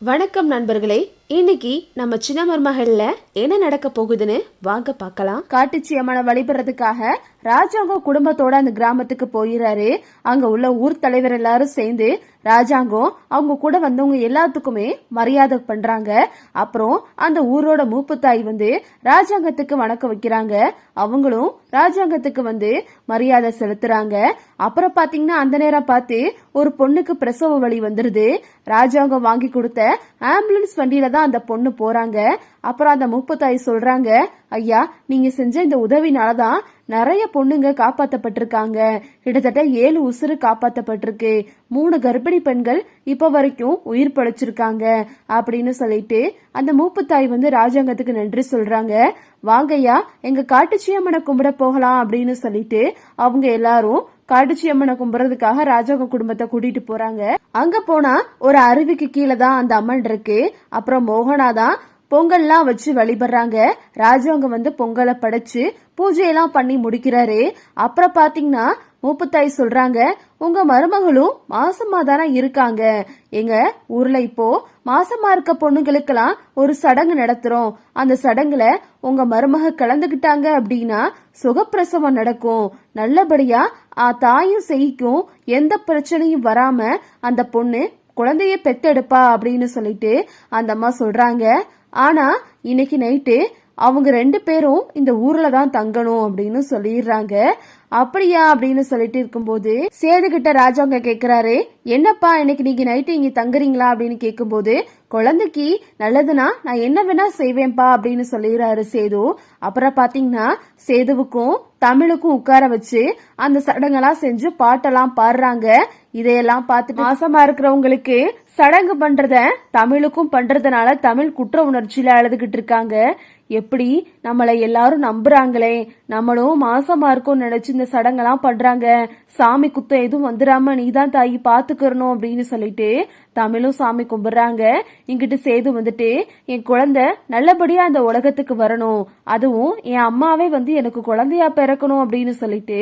வணக்கம் நண்பர்களே. இன்னைக்கு நம்ம சின்ன மருமகள்ல என்ன நடக்க போகுதுன்னு வாங்க பார்க்கலாம். காட்டுச்சி அம்மனை வழிபடுறதுக்காக ராஜாங்கம் குடும்பத்தோட அந்த கிராமத்துக்கு போயிடுறாரு. அங்க உள்ள ஊர் தலைவர் எல்லாரும் சேர்ந்து ராஜாங்கம் அவங்க கூட வந்தவங்க எல்லாத்துக்குமே மரியாதை பண்றாங்க. அப்புறம் அந்த ஊரோட மூப்புத்தாய் ராஜாங்கத்துக்கு வணக்கம் வைக்கிறாங்க. அவங்களும் ராஜாங்கத்துக்கு மரியாதை செலுத்துறாங்க. அப்புறம் பாத்தீங்கன்னா அந்த நேரம் பார்த்து ஒரு பொண்ணுக்கு பிரசவ வலி வந்துருது. ராஜாங்கம் வாங்கி கொடுத்த ஆம்புலன்ஸ் வண்டியில தான் அந்த பொண்ணு போறாங்க. அப்புறம் அந்த மூப்பத்தாய் சொல்றாங்க, ஐயா நீங்க செஞ்ச இந்த உதவினாலதான் நிறைய பொண்ணுங்க காப்பாத்தப்பட்டிருக்காங்க. கிட்டத்தட்ட 7 உசுறு காப்பாத்தப்பட்டிருக்கு. 3 கர்ப்பிணி பெண்கள் இப்ப வரைக்கும் உயிர் பழைச்சிருக்காங்க அப்படின்னு சொல்லிட்டு அந்த மூப்பத்தாய் ராஜாங்கத்துக்கு நன்றி சொல்றாங்க. வாங்கய்யா எங்க காட்டுச்சியம்மனை கும்பிட போகலாம் அப்படின்னு சொல்லிட்டு அவங்க எல்லாரும் காட்டுச்சியம்மனை கும்பிடுறதுக்காக ராஜாங்க குடும்பத்தை கூட்டிட்டு போறாங்க. அங்க போனா ஒரு அருவிக்கு கீழே தான் அந்த அம்மன் இருக்கு. அப்புறம் மோகனா தான் பொங்கல்லாம் வச்சு வழிபடுறாங்க. ராஜாங்க பொங்கலை படைச்சு பூஜையெல்லாம் பண்ணி முடிக்கிறாரு. அப்புறம் பாத்தீங்கன்னா மூப்பத்தாய் சொல்றாங்க, உங்க மருமகளும் மாசமா தானே இருக்காங்க. எங்க ஊர்ல இப்போ மாசமா இருக்க பொண்ணுங்களுக்கெல்லாம் ஒரு சடங்கு நடத்துறோம். அந்த சடங்குல உங்க மருமக கலந்துகிட்டாங்க அப்படின்னா சுகப்பிரசவம் நடக்கும். நல்லபடியா தாயும் செய்யும் எந்த பிரச்சனையும் வராம அந்த பொண்ணு குழந்தைய பெத்தெடுப்பா அப்படின்னு சொல்லிட்டு அந்த அம்மா சொல்றாங்க. ஆனா இன்னைக்கு நைட்டு அவங்க 2 பேரும் இந்த ஊர்ல தான் தங்கணும் அப்படின்னு சொல்லிடுறாங்க. அப்படியா அப்படின்னு சொல்லிட்டு இருக்கும்போது சேது கிட்ட ராஜாங்க கேக்குறாரு, என்னப்பா இன்னைக்கு நீங்க நைட்டு இங்க தங்குறீங்களா அப்படின்னு கேக்கும்போது, குழந்தைக்கு நல்லதுன்னா நான் என்ன வேணா செய்வேன்பா அப்படின்னு சொல்லிடுறாரு சேது. அப்புறம் பாத்தீங்கன்னா சேதுவுக்கும் தமிழுக்கும் உட்கார வச்சு அந்த சடங்கெல்லாம் செஞ்சு பாட்டெல்லாம் பாடுறாங்க. இதையெல்லாம் பார்த்து மாசமா இருக்கிறவங்களுக்கு சடங்கு பண்றத தமிழுக்கும் பண்றதுனால தமிழ் குற்ற உணர்ச்சியில அழுதுகிட்டு இருக்காங்க. எப்படி நம்மளை எல்லாரும் நம்புறாங்களே, நம்மளும் மாசமா இருக்கும் நினைச்சு இந்த சடங்கெல்லாம் பண்றாங்க. சாமி குத்தம் எதுவும் வந்துடாம நீதான் தாயி பாத்துக்கணும் அப்படின்னு சொல்லிட்டு தமிழும் சாமி கும்பிடுறாங்க. இங்கிட்டு சேது என் குழந்தை நல்லபடியா அந்த உலகத்துக்கு வரணும், அதுவும் என் அம்மாவே எனக்கு குழந்தையா பிறக்கணும் அப்படின்னு சொல்லிட்டு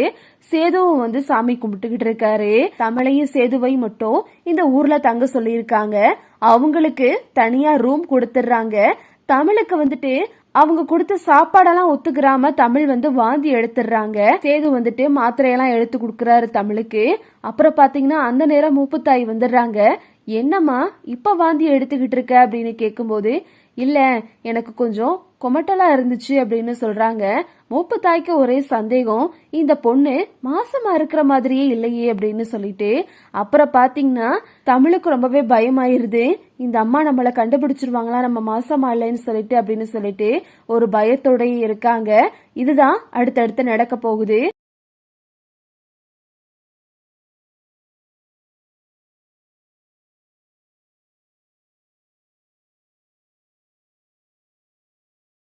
சேதுவும் சாமி கும்பிட்டுக்கிட்டு இருக்காரு. தமிழையும் சேதுவை மட்டும் இந்த ஊர்ல தங்க சொல்லியிருக்காங்க. அவங்களுக்கு தனியா ரூம் கொடுத்துடுறாங்க. தமிழுக்கு அவங்க கொடுத்த சாப்பாடெல்லாம் ஒத்துக்கிறாம தமிழ் வாந்தி எடுத்துடுறாங்க. சேது மாத்திரையெல்லாம் எடுத்து கொடுக்கறாரு தமிழுக்கு. அப்புறம் பாத்தீங்கன்னா அந்த நேரம் மூப்புத்தாய் வந்துடுறாங்க. என்னம்மா இப்ப வாந்தி எடுத்துக்கிட்டு இருக்க அப்படின்னு கேக்கும்போது, இல்ல எனக்கு கொஞ்சம் கொமட்டலா இருந்துச்சு அப்படின்னு சொல்றாங்க. மூப்புத்தாய்க்கு ஒரே சந்தேகம், இந்த பொண்ணு மாசமா இருக்கிற மாதிரியே இல்லையே அப்படின்னு சொல்லிட்டு. அப்புறம் பாத்தீங்கன்னா தமிழுக்கு ரொம்பவே பயமாயிருது. இந்த அம்மா நம்மளை கண்டுபிடிச்சிருவாங்களா நம்ம மாசமா இல்லைன்னு சொல்லிட்டு அப்படின்னு சொல்லிட்டு ஒரு பயத்தோடய இருக்காங்க. இதுதான் அடுத்தடுத்து நடக்க போகுது.